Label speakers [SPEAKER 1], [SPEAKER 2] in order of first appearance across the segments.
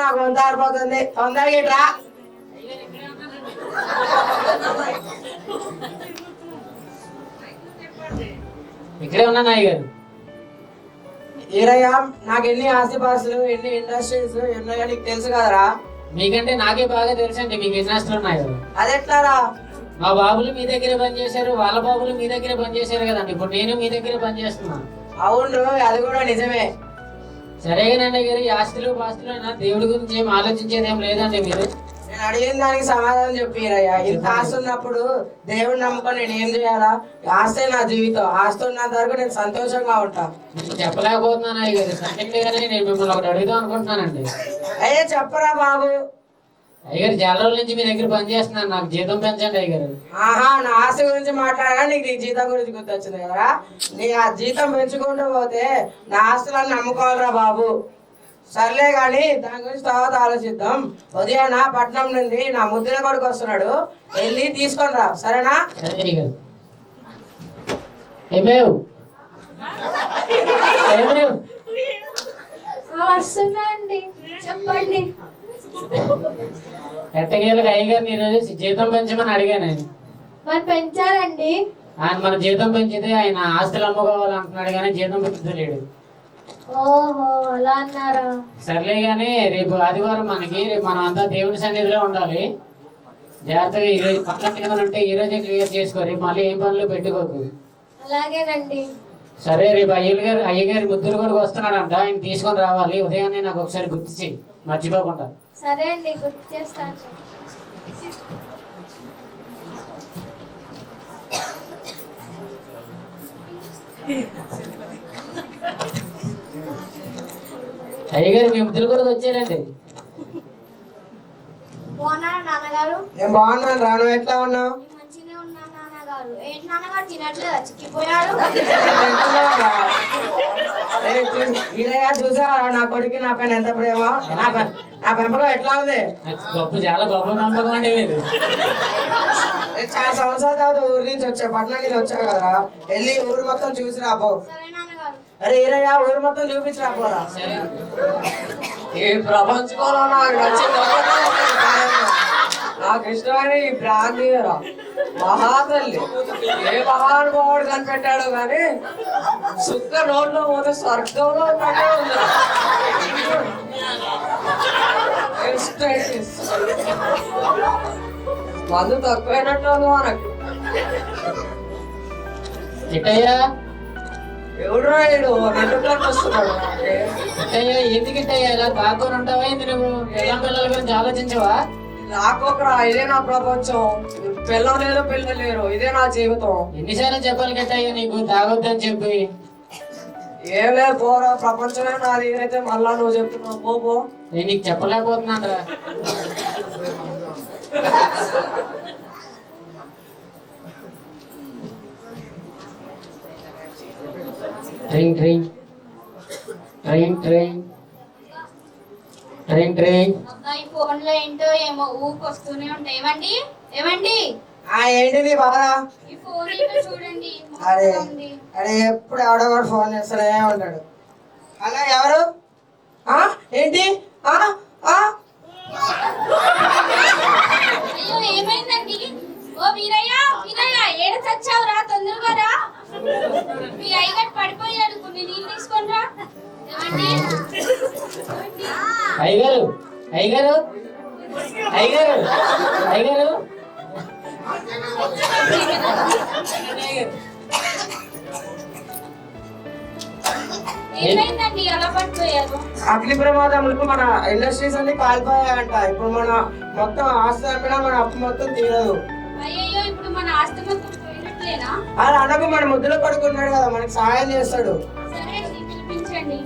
[SPEAKER 1] నాకు వంత ఆరిపోతుంది. తొందరగా ఇట్రా.
[SPEAKER 2] ఇక్కడే ఉన్నా నాయ్ గారు.
[SPEAKER 1] ఈరయ్య, నాకు ఎన్ని ఆస్తిపాస్తులు, ఎన్ని ఇండస్ట్రీస్ ఉన్నాయో నీకు తెలుసు కదరా.
[SPEAKER 2] మీకంటే నాకే బాగా తెలుసండి మీకు ఎన్ని ఆస్తులు ఉన్నాయో.
[SPEAKER 1] అది ఎట్లారా?
[SPEAKER 2] మా బాబులు మీ దగ్గరే పనిచేశారు, వాళ్ళ బాబులు మీ దగ్గరే పనిచేశారు కదండి. ఇప్పుడు నేను మీ దగ్గరే పనిచేస్తున్నాను.
[SPEAKER 1] అవును, అది కూడా నిజమే.
[SPEAKER 2] సరేగానండి గారు, ఈ ఆస్తులు పాస్తులు అయినా దేవుడి గురించి ఏం ఆలోచించేది ఏం లేదండి మీరు.
[SPEAKER 1] నేను అడిగిన దానికి సమాధానం చెప్పిరయ్యా. ఇంత ఆస్తి ఉన్నప్పుడు దేవుడిని నమ్ముకొని నేను ఏం చేయాలా? ఆస్తే నా జీవితం. ఆస్తి ఉన్నంత వరకు నేను సంతోషంగా ఉంటా.
[SPEAKER 2] చెప్పలేకపోతున్నాను అయ్య గారు. సంతేగానే నేను మిమ్మల్ని ఒకటి అడుగుదాం అనుకుంటున్నానండి.
[SPEAKER 1] అయ్యే చెప్పరా బాబు.
[SPEAKER 2] అయ్యగారు, చాలా రోజుల నుంచి మీ దగ్గర పనిచేస్తున్నాను, నాకు జీతం పెంచండి అయ్యగారు.
[SPEAKER 1] ఆహా, నా ఆస్తి గురించి మాట్లాడగా నీకు నీ జీతం గురించి గుర్తొచ్చింది కదా. నీ ఆ జీతం పెంచుకుంటూ పోతే నా ఆస్తులను నమ్ముకోవాలరా బాబు. సర్లే గాని దాని గురించి తర్వాత ఆలోచిద్దాం. ఉదయాన పట్నం నుండి నా ముద్దుల కొడుకు వస్తున్నాడు, వెళ్ళి తీసుకొని రా. సరేనా?
[SPEAKER 3] వస్తున్నా అండి, చెప్పండి.
[SPEAKER 2] ఎట్టగేళ్ళకి అయ్యగారు ఈరోజు జీతం పెంచమని అడిగాను.
[SPEAKER 3] మరి పెంచారండి.
[SPEAKER 2] ఆయన మన జీతం పెంచితే ఆయన ఆస్తులు అమ్ముకోవాలంటున్నాడు కానీ జీతం పెంచుతలేడు.
[SPEAKER 3] ఓహో, అలా అన్నారా?
[SPEAKER 2] సర్లే గానీ రేపు ఆదివారం మనకి, రేపు మనం అంతా దేవుని సన్నిధిలో ఉండాలి. జాగ్రత్తగా ఈరోజు పక్కన ఏమైనా ఉంటే ఈ రోజే క్లియర్ చేసుకో, రేపు మళ్ళీ ఏం పనులు పెట్టుకోకు.
[SPEAKER 3] అలాగేనండి.
[SPEAKER 2] సరే, రేపు అయ్యగారి ముద్దులు కూడా వస్తున్నాడంట, ఆయన తీసుకొని రావాలి. ఉదయాన్నే నాకు ఒకసారి గుర్తు చెయ్యి, మర్చిపోకుండా.
[SPEAKER 3] సరే అండి, గుర్తు చేస్తాను.
[SPEAKER 2] అయ్యగారు, మీ ముద్దులు కూడా వచ్చారండి.
[SPEAKER 3] బాగున్నారా నాన్నగారు?
[SPEAKER 1] నేను బాగున్నాను రా. నువ్వు ఎట్లా ఉన్నావు?
[SPEAKER 3] మంచిగా ఉన్నాను నాన్నగారు. ఏంటి నాన్నగారు తినట్లేదా? చిక్కిపోయాడు.
[SPEAKER 1] చూసా నా కొడుకు నా పైన ఎంత ప్రేమ. నా పెంపకం ఎట్లా ఉంది?
[SPEAKER 2] గొప్ప, చాలా గొప్ప నమ్మకం అండి మీరు.
[SPEAKER 1] చాలా సంవత్సరాల తర్వాత ఊరి నుంచి వచ్చా, పట్టణం నుంచి వచ్చావు కదరా. వెళ్ళి ఊరు మొత్తం చూసి రాబో. అరే ఈరయ్య, ఊరు మొత్తం చూపించి రాపోరా. ఈ ప్రపంచంలో నాకు నచ్చింది, నాకు ఇష్టమైన ఈ బ్రాహ్మీరా మహాతల్లి. ఏ మహానుభావుడు కనిపెట్టాడు కానీ సుక్క రోడ్లో పోతే స్వర్గంలో ఉన్నట్టే ఉంది. మందు తక్కువైనట్టు ఉంది మనకు.
[SPEAKER 2] ఇటయ్యా,
[SPEAKER 1] ఎవడు రాయుడు 2 గంటలకు వస్తున్నాడు.
[SPEAKER 2] ఎందుకు ఇట్టయ్యా ఇలా తాకొని ఉంటావా? నువ్వు పిల్లల గురించి ఆలోచించవా?
[SPEAKER 1] నాకొకరా, ఇదే నా ప్రపంచం. పిల్లలు లేరు, పిల్లలు లేరు, ఇదే నా జీవితం.
[SPEAKER 2] ఎన్నిసార్లు చెప్పాలి కట్టయ్యా నీకు తాగొద్దని చెప్పి?
[SPEAKER 1] ఏం లేదు పోరా, ప్రపంచమే నాది. ఏదైతే మళ్ళా నువ్వు చెప్తున్నావు పో.
[SPEAKER 2] నేను నీకు చెప్పలేకపోతున్నాను రా. Train train train train train train.
[SPEAKER 3] ఈ ఫోన్ లో ఏంటో ఏమో ఊకొస్తూనే ఉంటాయి. ఏమండి ఏమండి,
[SPEAKER 1] ఏంటిది బాధ?
[SPEAKER 3] ఈ ఫోన్ చూడండి.
[SPEAKER 1] అరే అరే, ఎప్పుడు ఎవడో ఫోన్ చేస్తూనే ఉంటాడు. హలో, ఎవరు? ఏంటి?
[SPEAKER 3] అయ్యో, ఏమైందండి? ఓ వీరయ్య, వీరయ్య, ఏడ చచ్చావురా? తొందరగా రా. మీ అయ్యగారు పడిపోయాడు, కొన్ని నీళ్ళు తీసుకొని రా.
[SPEAKER 2] అయ్యగారు, అయ్యగారు, అయ్యగారు, అయ్యగారు.
[SPEAKER 3] ఏమైందండి అలా పడిపోయారు?
[SPEAKER 1] అగ్ని ప్రమాదంలో మన ఇండస్ట్రీస్ అన్ని కాలిపోయాయంట. ఇప్పుడు మన మొత్తం ఆస్తి అమ్మినా మన అప్పు మొత్తం తీరదు.
[SPEAKER 3] అయ్యో, ఇప్పుడు మన ఆస్తి మొత్తం పోయినట్లేనా?
[SPEAKER 1] అది అనకు, మన ముద్దులో పడుకున్నాడు కదా, మనకి సహాయం చేస్తాడు.
[SPEAKER 3] సరే అండి, పిలిపించండి.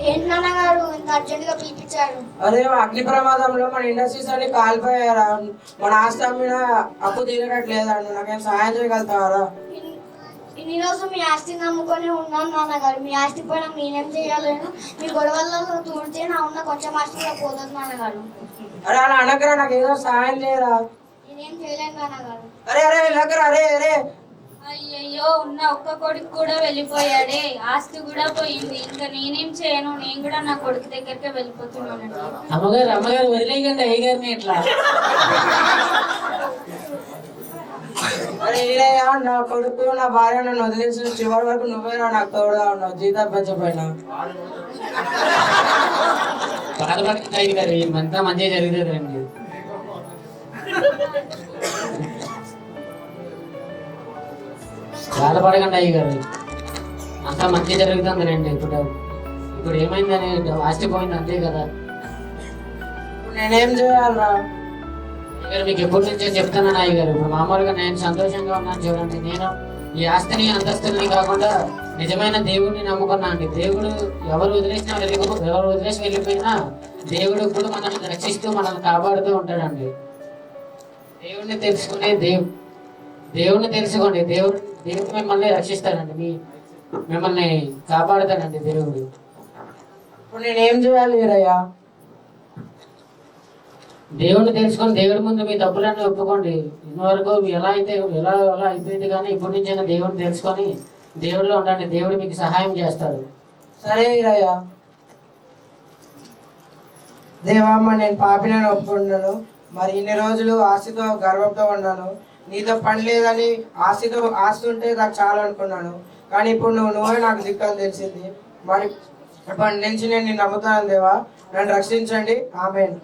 [SPEAKER 3] ఏంటి నాన్నగారు ఇంత అర్జెంట్ గా పిలిపించారు?
[SPEAKER 1] అదే, అగ్ని ప్రమాదంలో మన ఇండస్ట్రీస్ అన్ని కాలిపోయారా, మన ఆస్తి అమ్మినా అప్పు తీరట్లేదా? నాకేం సహాయం చేయగలుగుతారా?
[SPEAKER 3] ఇన్ని రోజు మీ ఆస్తి నమ్ముకొని ఉన్నాను నాన్నగారు. మీ ఆస్తి పైన నేనేం చేయలేను. మీ గొడవలలో తూడితే నా ఉన్న కొంచెం ఆస్తిలో పోతుంది నాన్నగారు.
[SPEAKER 1] అరే అలా అనకరా, నాకు ఏదో సహాయం చేయరా.
[SPEAKER 3] నేనేం చేయలేను నాన్నగారు.
[SPEAKER 1] అరే అరే వెళ్ళకరా. అరే అరే,
[SPEAKER 4] అయ్యయ్యో, ఉన్న ఒక్క కొడుకు కూడా వెళ్ళిపోయాడే, ఆస్తి కూడా పోయింది. ఇంకా నేనేం చేయను? నేను కూడా నా కొడుకు దగ్గరికి వెళ్ళిపోతున్నానండి.
[SPEAKER 2] అమ్మగారు వదిలేయకండి అయ్యగారిని ఇట్లా.
[SPEAKER 1] మరి ఈరయ్య, నా కొడుకు నా భార్య నన్ను వదిలేసిన చివరి వరకు నువ్వేనా నాకు తోడుగా ఉన్నావు, జీతం పెంచపోయినా.
[SPEAKER 2] బాధపడకండి అయ్యగారు, అంతా మంచిగా జరుగుతుందండి. బాధపడకండి అయ్యగారు, అంతా మంచిగా జరుగుతుంది రండి. ఇప్పుడు ఏమైందని ఆస్తి పోయింది అంతే కదా.
[SPEAKER 1] నేనేం చేయాలరా?
[SPEAKER 2] అయ్యగారు మీకు ఎప్పటి నుంచో చెప్తున్నాను అయ్యగారు. ఇప్పుడు మామూలుగా నేను సంతోషంగా ఉన్నాను చూడండి. నేను ఈ ఆస్తిని అంతస్తుని కాకుండా నిజమైన దేవుడిని నమ్ముకున్నా అండి. దేవుడు ఎవరు వదిలేసి వెళ్ళిపోయినా దేవుడు కూడా మనల్ని రక్షిస్తూ మనల్ని కాపాడుతూ ఉంటాడండి. దేవుడిని తెలుసుకోండి. దేవుడు మిమ్మల్ని రక్షిస్తాడండి, మిమ్మల్ని కాపాడుతాడండి దేవుడు.
[SPEAKER 1] ఇప్పుడు నేనేం చేయాలి ఈరయ్య?
[SPEAKER 2] దేవుడిని తెలుసుకొని దేవుడి ముందు మీ తప్పులన్నీ ఒప్పుకోండి. ఇంతవరకు ఎలా అయిపోయింది, కానీ ఇప్పటి నుంచైనా దేవుడిని తెలుసుకొని దేవుడిలో ఉండండి. దేవుడు మీకు సహాయం చేస్తాడు.
[SPEAKER 1] సరే ఈరయ్య. దేవమ్మ, నేను పాపినని ఒప్పుకుంటున్నాను. మరి ఇన్ని రోజులు ఆస్తితో గర్వంతో ఉన్నాను. నీతో పని లేదని ఆస్తి ఉంటే నాకు చాలా అనుకున్నాను. కానీ ఇప్పుడు నువ్వే నాకు దిక్కని తెలిసింది. మరి ఇప్పటి నుంచి నేను నిన్ను నమ్ముతాను దేవా, నన్ను రక్షించండి. ఆమేన్.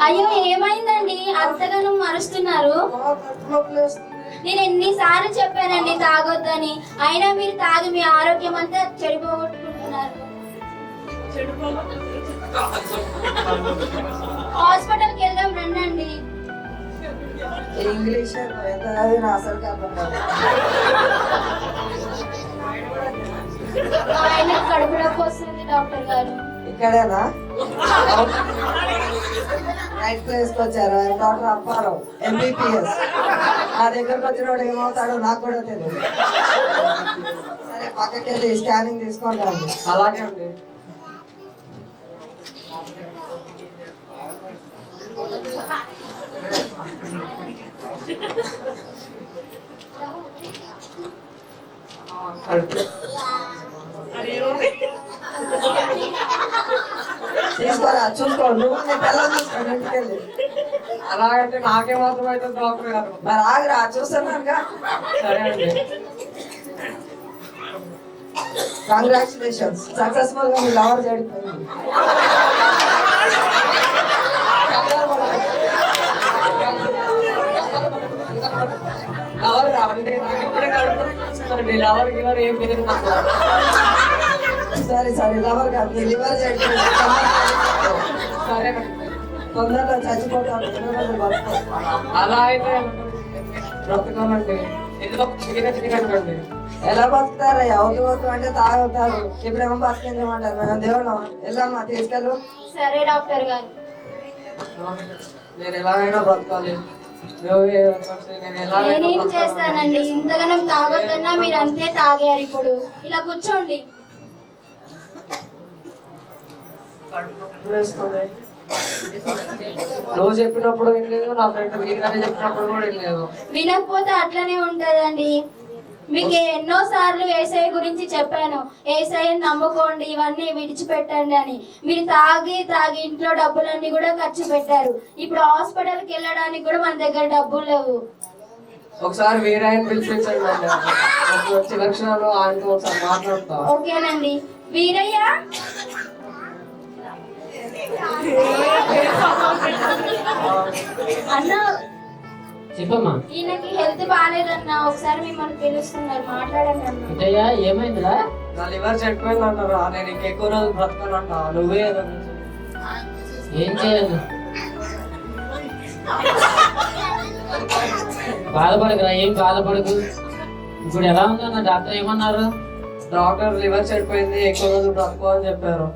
[SPEAKER 3] అయ్యో, ఏమైందండి అంతగానో మరుస్తున్నారు? నేను ఎన్నిసార్లు చెప్పానండి తాగొద్దని, అయినా మీరు తాగి మీ ఆరోగ్యం అంతా చెడిపోగొట్టుకుంటున్నారు. హాస్పిటల్కి వెళ్దాం రండి.
[SPEAKER 1] ఇంగ్లీష్ అసలు
[SPEAKER 3] ఆయన కడుపు నొప్పి వస్తుంది డాక్టర్ గారు.
[SPEAKER 1] ఇక్కడేనా? రైట్ ప్లేస్కి వచ్చారు. Doctor Apparao, MBBS. నా దగ్గరకు వచ్చిన వాడు ఏమవుతాడో నాకు కూడా తెలియదు. సరే, పక్కకి వెళ్ళి స్కానింగ్ తీసుకుంటాను. అలాగే అండి. తీసుకోరా, చూసుకో. నువ్వు నీ పిల్లలు చూసుకోండి ఇంటికెళ్ళి. అలాగంటే నాకే మాత్రం అవుతుంది డాక్టర్ గారు. మరి ఆగిరా, చూస్తున్నానుగా. సరే అండి. కంగ్రాచులేషన్స్, సక్సెస్ఫుల్ గా మీ లవర్ చెడిపోయింది. సరే లవర్ కాదు, లివర్ చెడిపోయింది. సరే, తొందరగా చచ్చిపోతాను. అలా అయితే బ్రతకమండి. ఎలా బతుకుతారయ్యా? వద్దు అంటే తాగుతారు. ఇప్పుడేమో బతికించమంటారు. మేము దేవుడు వెళ్ళమ్మా, తీసుకెళ్ళు.
[SPEAKER 3] సరే డాక్టర్ గారు.
[SPEAKER 1] నేను ఎలాగైనా బ్రతకాలి.
[SPEAKER 3] నేనేం చేస్తానండి? ఇంతగానం తాగొద్దన్నా మీరు అంతే తాగారు. ఇప్పుడు ఇలా కూర్చోండి.
[SPEAKER 1] నువ్వు చెప్పినప్పుడు ఏం లేదు, నా ఫ్రెండ్ వీళ్ళని చెప్పినప్పుడు కూడా ఏం లేదు.
[SPEAKER 3] వినకపోతే అట్లనే ఉంటదండి. మీకు ఎన్నో సార్లు ఏసఐ గురించి చెప్పాను. ఏసఐని నమ్ముకోండి, ఇవన్నీ విడిచిపెట్టండి అని. మీరు తాగి ఇంట్లో డబ్బులన్నీ కూడా ఖర్చు పెట్టారు. ఇప్పుడు హాస్పిటల్కి వెళ్ళడానికి కూడా మన దగ్గర డబ్బులు లేవు.
[SPEAKER 1] ఒకసారి వేరే ఆయన పిలిపించండి. చిన్న క్షణాలు ఆయనతో ఒకసారి మాట్లాడతా.
[SPEAKER 3] ఓకేనండి. వీరయ్య, అన్న
[SPEAKER 2] చెప్పమ్మా.
[SPEAKER 3] ఈయనకి హెల్త్ బాగాలేదన్నా, ఒకసారి మిమ్మల్ని పిలుస్తున్నారు, మాట్లాడండి అన్న.
[SPEAKER 2] ఇదయ్యా, ఏమైందిరా?
[SPEAKER 1] నా లివర్ చెడిపోయింది అంటారా? నేను ఇంకెక్కువ రోజులు బ్రతకాలంట. నువ్వే
[SPEAKER 2] ఏం చేయాలి? బాధపడకురా, ఏం బాధపడకు. ఇప్పుడు ఎలా ఉందన్న? డాక్టర్ ఏమన్నారు?
[SPEAKER 1] డాక్టర్ లివర్ చెడిపోయింది, ఎక్కువ రోజులు బ్రతకో అని చెప్పారు.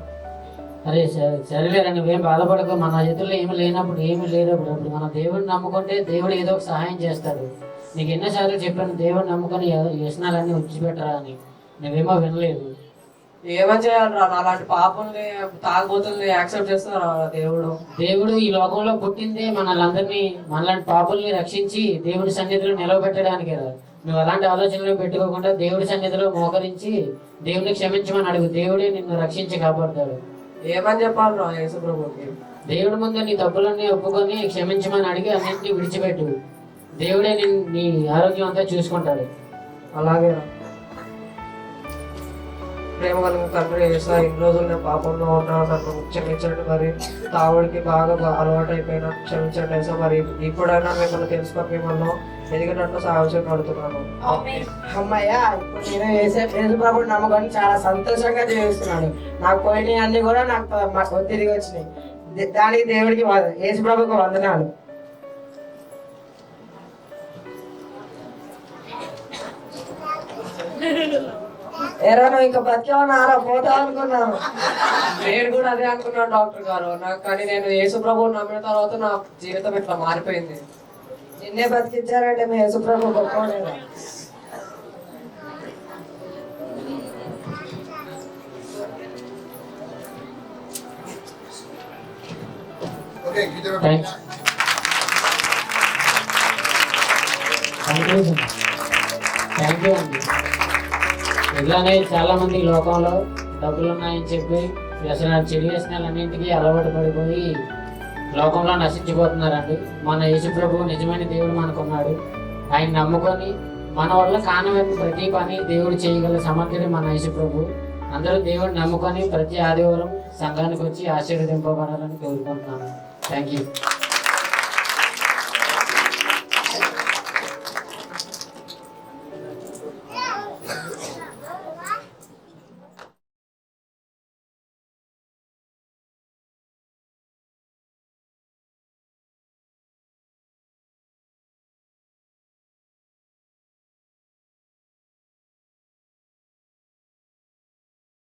[SPEAKER 2] అరే సరేలేరా, నువ్వేం బాధపడకు. మన చేతుల్లో ఏమి లేనప్పుడు ఏమి లేనప్పుడు అప్పుడు మన దేవుడిని నమ్ముకుంటే దేవుడు ఏదో ఒక సహాయం చేస్తాడు. నీకు ఎన్నోసార్లు చెప్పాను, దేవుడిని నమ్ముకొని వ్యసనాలన్నీ విడిచిపెట్టరా అని. నువ్వేమో వినలేదు.
[SPEAKER 5] ఏమని చేయాలరా? అలాంటి పాపల్ని తాగుబోతుల్ని యాక్సెప్ట్ చేస్తారా దేవుడు?
[SPEAKER 2] దేవుడు ఈ లోకంలో పుట్టిందే మనల్ని మనలాంటి పాపుల్ని రక్షించి దేవుడి సన్నిధిలో నిలవబెట్టడానికి కదా. నువ్వు అలాంటి ఆలోచనలు పెట్టుకోకుండా దేవుడి సన్నిధిలో మోకరించి దేవుడిని క్షమించమని అడుగు. దేవుడే నిన్ను రక్షించి కాపాడుతాడు.
[SPEAKER 5] ఏమని చెప్పాలరా యేసు ప్రభుకి?
[SPEAKER 2] దేవుడి ముందు నీ తప్పులన్నీ ఒప్పుకొని క్షమించమని అడిగి అన్నింటినీ విడిచిపెట్టు. దేవుడే నీ ఆరోగ్యం అంతా చూసుకుంటాడు.
[SPEAKER 5] అలాగే ప్రేమ కలిగిన తండ్రి యేసా, ఇన్ని రోజులు నేను పాపంలో ఉన్నా, నన్ను క్షమించండి. మరి తావుడికి బాగా అలవాటు అయిపోయినా క్షమించండి యేసా. మరి ఇప్పుడైనా మిమ్మల్ని తెలుసుకొని మిమ్మల్ని ఎదిగినట్టు సాయం పడుతున్నాను.
[SPEAKER 1] అమ్మయ్యా, ఇప్పుడు నేను యేసు ప్రభుని నమ్మకాన్ని చాలా సంతోషంగా జీవిస్తున్నాను. నాకు పోయినవి అన్ని కూడా నాకు తిరిగి వచ్చినాయి. దానికి దేవుడికి యేసు ప్రభుకి వందనాలు. ఎరా నువ్వు ఇంకా బతికేమన్నారా? పోతావు అనుకున్నాను.
[SPEAKER 5] నేను కూడా అదే అనుకున్నాను డాక్టర్ గారు. కానీ నేను యేసు ప్రభువుని నమ్మిన తర్వాత నా జీవితం ఇట్లా మారిపోయింది.
[SPEAKER 1] నిన్నే బతికించారంటే మీ యేసు ప్రభు గొప్పవాడేనా?
[SPEAKER 2] థ్యాంక్ యూ అండి. ఇట్లానే చాలా మంది ఈ లోకంలో డబ్బులు ఉన్నాయని చెప్పి చెడు వ్యసనాలన్నింటికి అలవాటు పడిపోయి లోకంలో నశించిపోతున్నారండి. మన యేసు ప్రభువు నిజమైన దేవుడు మనకున్నాడు. ఆయన నమ్ముకొని మన వల్ల కానవని ప్రతి పని దేవుడు చేయగల సమర్థుడు మన యేసు ప్రభు. అందరూ దేవుడిని నమ్ముకొని ప్రతి ఆదివారం సంఘానికి వచ్చి ఆశీర్వదింపబడాలని కోరుకుంటున్నాను. Thank you.